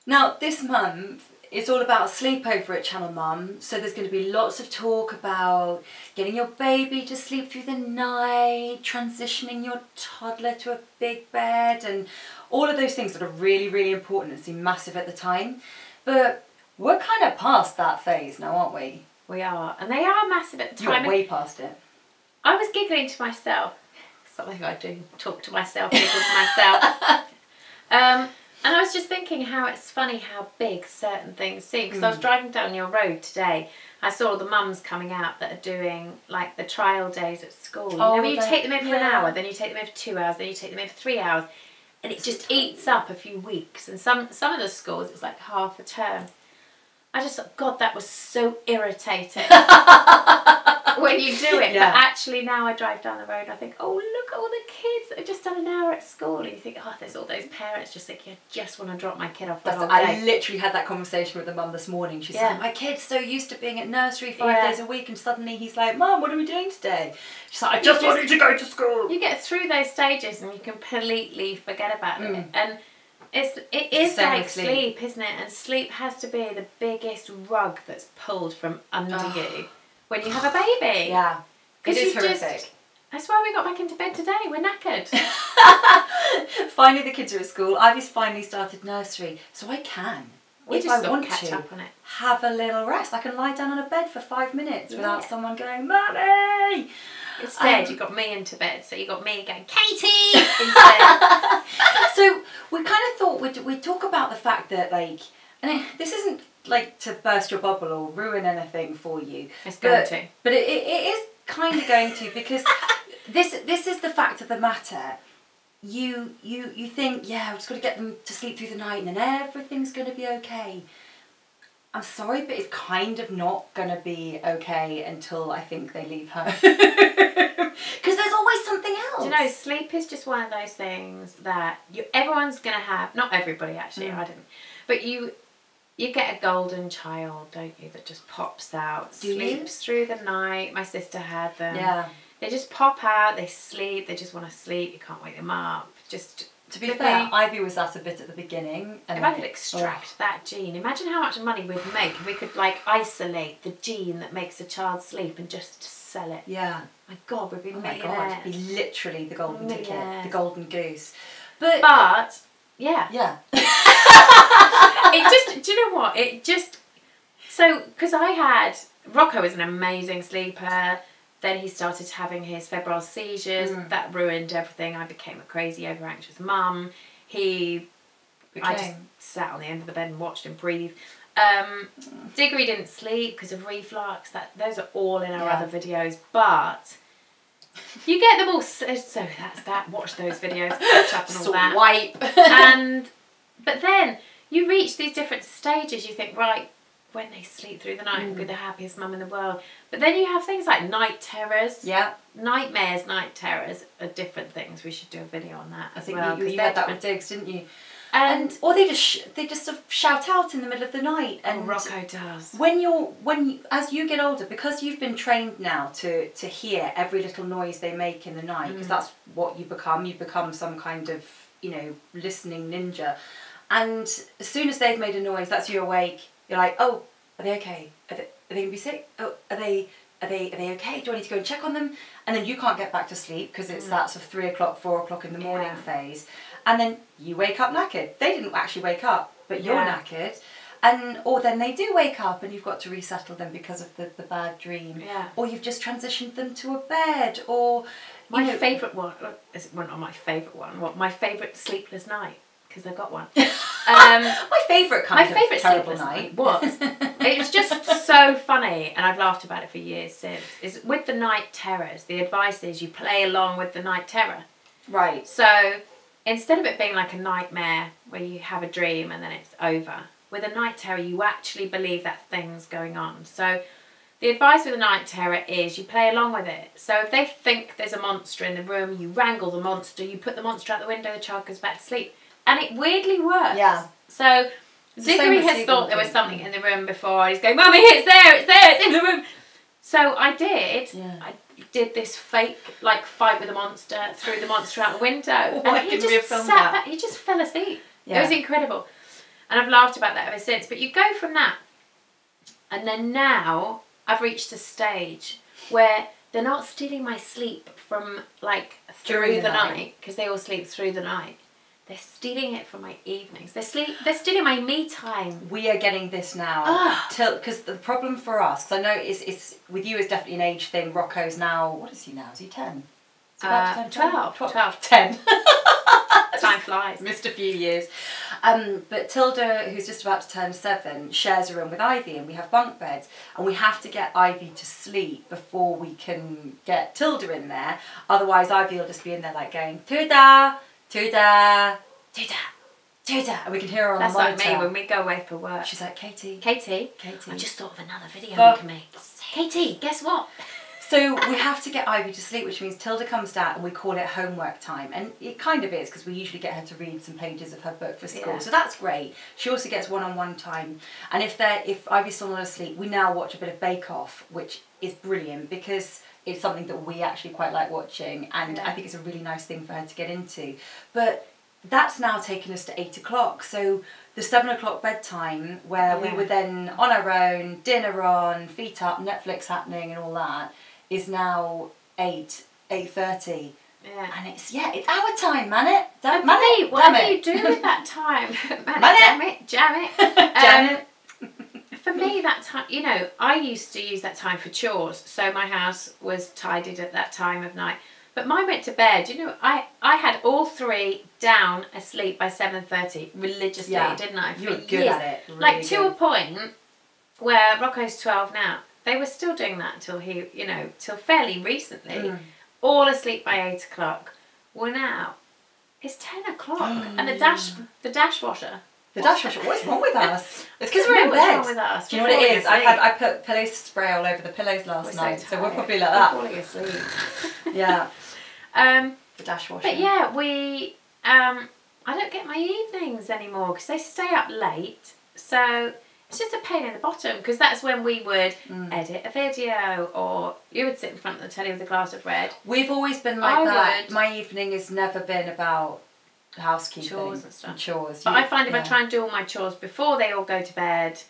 Now, this month is all about sleepover at Channel Mum, so there's going to be lots of talk about getting your baby to sleep through the night, transitioning your toddler to a big bed, and all of those things that are really, really important and seem massive at the time. But we're kind of past that phase now, aren't we? We are, and they are massive at the time. You're way past it. I was giggling to myself. Something I do, talk to myself, giggle to myself. And I was just thinking how it's funny how big certain things seem. Because I was driving down your road today, I saw the mums coming out that are doing like the trial days at school. You know, you take them in for an hour, then you take them in for 2 hours, then you take them in for 3 hours, and it just eats up a few weeks. And some of the schools it's like half a term. I just thought, God, that was so irritating when you do it. Yeah. But actually now I drive down the road and I think, oh, look at all the kids that have just done an hour at school. And you think, oh, there's all those parents just thinking, I just want to drop my kid off the whole day. I literally had that conversation with the mum this morning. She said, my kid's so used to being at nursery 5 days a week, and suddenly he's like, Mum, what are we doing today? She's like, I just want you to go to school. You get through those stages and you completely forget about it. And it is like sleep, isn't it? And sleep has to be the biggest rug that's pulled from under you when you have a baby. Yeah, it is horrific. That's why we got back into bed today. We're knackered. Finally, the kids are at school. Ivy's finally started nursery, so I can, if I want to, have a little rest. I can lie down on a bed for 5 minutes without someone going, Mummy! Instead, you got me into bed, so you got me going, Katie! Instead. So we kind of thought we'd talk about the fact that, like, and this isn't like to burst your bubble or ruin anything for you. It's going to. But it is kind of going to, because this is the fact of the matter. You think, I've just got to get them to sleep through the night and then everything's going to be okay. I'm sorry, but it's kind of not going to be okay until I think they leave home. Because there's always something else. Do you know, sleep is just one of those things that everyone's going to have. Not everybody, actually, I didn't. But you get a golden child, don't you, that just pops out, sleeps through the night. My sister had them. Yeah. They just pop out, they sleep, they just want to sleep, you can't wake them up. Just to be fair, Ivy was that a bit at the beginning. And if I could extract that gene, imagine how much money we'd make if we could like isolate the gene that makes a child sleep and just sell it. Yeah. My God, we'd be millionaires. My God, it'd be literally the golden ticket, the golden goose. But yeah. Yeah. It just, do you know what? It just, so, because Rocco was an amazing sleeper. Then he started having his febrile seizures. That ruined everything. I became a crazy, over-anxious mum. I just sat on the end of the bed and watched him breathe. Diggory didn't sleep because of reflux. Those are all in our other videos. But you get them all. So that's that. Watch those videos. Catch up and all that. Swipe. But then you reach these different stages. You think, right, when they sleep through the night, I'll be the happiest mum in the world. But then you have things like night terrors. Yeah. Nightmares, night terrors are different things. We should do a video on that. I think you had that with Diggs, didn't you? Or they just sort of shout out in the middle of the night. And Rocco does. As you get older, because you've been trained now to hear every little noise they make in the night, because that's what you become. You become some kind of, listening ninja. And as soon as they've made a noise, that's you awake. You're like, oh, are they okay? Are they going to be sick? Oh, are they okay? Do I need to go and check on them? And then you can't get back to sleep because it's that sort of 3 o'clock, 4 o'clock in the morning phase. And then you wake up knackered. They didn't actually wake up, but you're knackered. Or then they do wake up and you've got to resettle them because of the bad dream. Yeah. Or you've just transitioned them to a bed. Or my favourite one, well, not my favourite one, my favourite sleepless night, because I've got one. My favourite terrible night was, it was just so funny, and I've laughed about it for years since, is with the night terrors, the advice is you play along with the night terror. Right. So instead of it being like a nightmare where you have a dream and then it's over, with a night terror you actually believe that thing's going on. So the advice with a night terror is you play along with it. So if they think there's a monster in the room, you wrangle the monster, you put the monster out the window, the child goes back to sleep. And it weirdly works. Yeah. So Diggory has thought there was something in the room before. He's going, Mummy, it's in the room. So I did. Yeah. I did this fake fight with a monster, threw the monster out the window, and he just sat back. He just fell asleep. Yeah. It was incredible. And I've laughed about that ever since. But you go from that. And then now I've reached a stage where they're not stealing my sleep from like through the night, because they all sleep through the night. They're stealing it from my evenings. They're stealing my me time. We are getting this now. Because the problem for us, because I know it's with you, it's definitely an age thing. Rocco's now, what is he now? Is he 10? Is he about to turn 12. 10. Time flies. Missed a few years. But Tilda, who's just about to turn 7, shares a room with Ivy, and we have bunk beds, and we have to get Ivy to sleep before we can get Tilda in there. Otherwise, Ivy will just be in there like going, Tilda, Tilda, Tilda, Tilda, and we can hear her on the monitor. That's like me when we go away for work. She's like, Katie, I just thought of another video we can make. Katie, guess what? So we have to get Ivy to sleep, which means Tilda comes down and we call it homework time. And it kind of is, because we usually get her to read some pages of her book for school. Yeah. So that's great. She also gets one-on-one time. And if Ivy's still not asleep, we now watch a bit of Bake Off, which is brilliant because it's something that we actually quite like watching. And I think it's a really nice thing for her to get into. But that's now taken us to 8 o'clock. So the 7 o'clock bedtime, where we were then on our own, dinner on, feet up, Netflix happening and all that, is now 8:30. Yeah. And it's our time, man it. What do you do with that time? Jam it. For me, that time, you know, I used to use that time for chores. So my house was tidied at that time of night. But mine went to bed. You know, I had all 3 down asleep by 7:30 religiously, didn't I? You were good at it. Really like to a point where Rocco's 12 now. They were still doing that till till fairly recently. All asleep by 8 o'clock. Well, now it's 10 o'clock, and the dashwasher. The dashwasher. What's wrong with us? It's because we're in bed. What's wrong with us? Do you know what it is? I put pillow spray all over the pillows last night, so we're probably like that. Falling asleep. Yeah. The dashwasher. But yeah, we. I don't get my evenings anymore because they stay up late. So it's just a pain in the bottom, because that's when we would edit a video, or you would sit in front of the telly with a glass of red. We've always been like that. My evening has never been about housekeeping. Chores and stuff. Chores. But I find if I try and do all my chores before they all go to bed,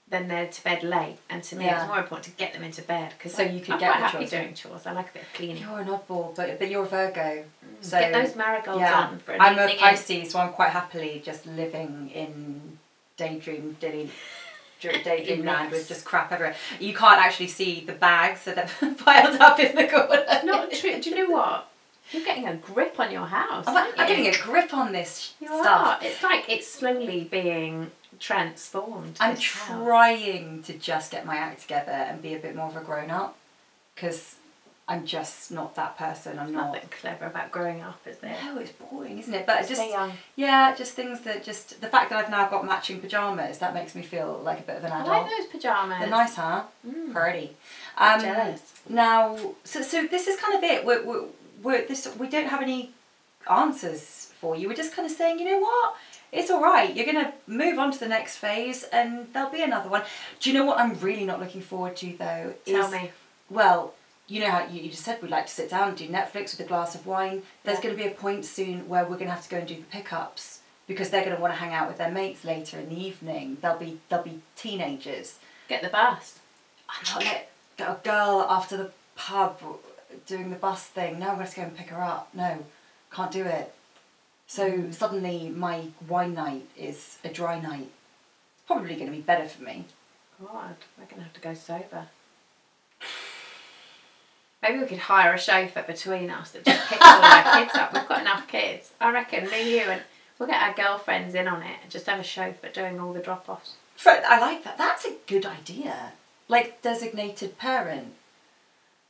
then they're to bed late. And to me, it's more important to get them into bed, because I'm quite happy doing chores. I like a bit of cleaning. You're an oddball, but you're a Virgo. So get those marigolds on for an evening. I'm a Pisces, so I'm quite happily just living in daydream land with just crap everywhere. You can't actually see the bags that are piled up in the corner. It's not true. Do you know what? You're getting a grip on your house. I'm getting a grip on this stuff. Are. It's like it's slowly being transformed. I'm trying to just get my act together and be a bit more of a grown-up, because I'm just not that person. I'm not. Nothing clever about growing up, is there? No, it's boring, isn't it? But Stay young. Yeah, just things that the fact that I've now got matching pyjamas, that makes me feel like a bit of an adult. I like those pyjamas. They're nice, huh? Pretty. I'm jealous. Now, so this is kind of it. We don't have any answers for you. We're just kind of saying, you know what? It's all right. You're going to move on to the next phase, and there'll be another one. Do you know what I'm really not looking forward to, though? Tell me. Well, you know how you just said we'd like to sit down and do Netflix with a glass of wine. There's going to be a point soon where we're going to have to go and do the pickups, because they're going to want to hang out with their mates later in the evening. They'll be teenagers. Get the bus. I'm not let a girl after the pub doing the bus thing. No, I'm going to go and pick her up. No, can't do it. So suddenly my wine night is a dry night. It's probably going to be better for me. God, we're going to have to go sober. Maybe we could hire a chauffeur between us that just picks all our kids up. We've got enough kids. I reckon me, you, and we'll get our girlfriends in on it and just have a chauffeur doing all the drop-offs. I like that. That's a good idea. Like designated parent.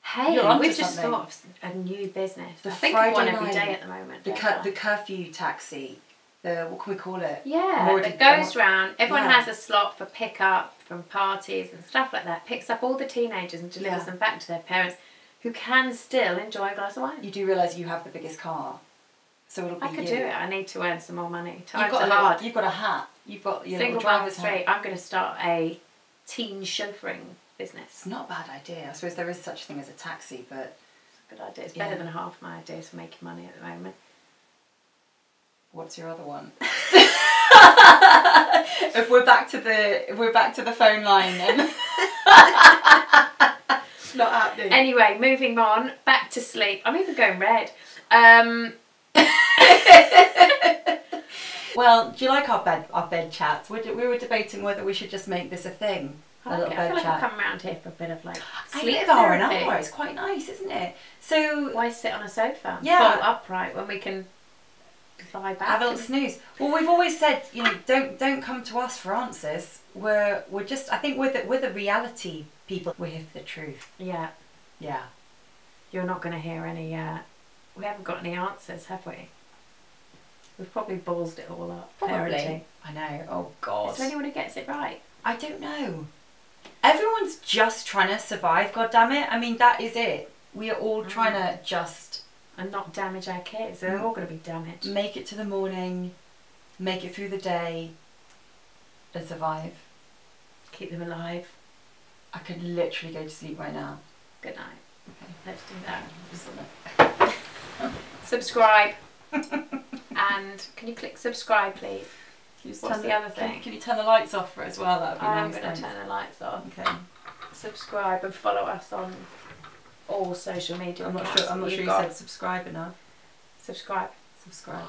Hey, we've just thought of a new business. I think of one every day at the moment. The curfew taxi. What can we call it? Yeah, that goes round. Everyone has a slot for pick-up from parties and stuff like that. Picks up all the teenagers and delivers them back to their parents, who can still enjoy a glass of wine. You do realise you have the biggest car, so it'll be I could do it. I need to earn some more money. You've got a hat. You've got your single driver's hat. hat. I'm going to start a teen chauffeuring business. It's not a bad idea. I suppose there is such a thing as a taxi, but it's a good idea. It's better than half my ideas for making money at the moment. What's your other one? If we're back to the phone line and it's not happening. Anyway, moving on, back to sleep. I'm even going red. Well, do you like our bed chats? We were debating whether we should just make this a thing. A little bed I feel like chat. I've come around here for a bit of like sleep hour. It's quite nice, isn't it? So why sit on a sofa? Yeah. Bolt upright when we can lie back. Have a little snooze. Well, we've always said, you know, don't come to us for answers. We're just, I think we're the reality people. We're here for the truth. Yeah. Yeah. You're not going to hear any. We haven't got any answers, have we? We've probably ballsed it all up. Probably. Parenting. I know. Oh God. Is there anyone who gets it right? I don't know. Everyone's just trying to survive. God damn it. I mean, that is it. We are all trying to just and not damage our kids. They're all going to be damaged. Make it to the morning, make it through the day, and survive. Keep them alive. I could literally go to sleep right now. Good night. Okay, let's do that. Subscribe. And can you click subscribe, please? What's the other thing? Can you turn the lights off for it as well? That would be nice. I'm going to turn the lights off. Okay. Subscribe and follow us on all social media. I'm not sure you said subscribe enough. Subscribe. Subscribe.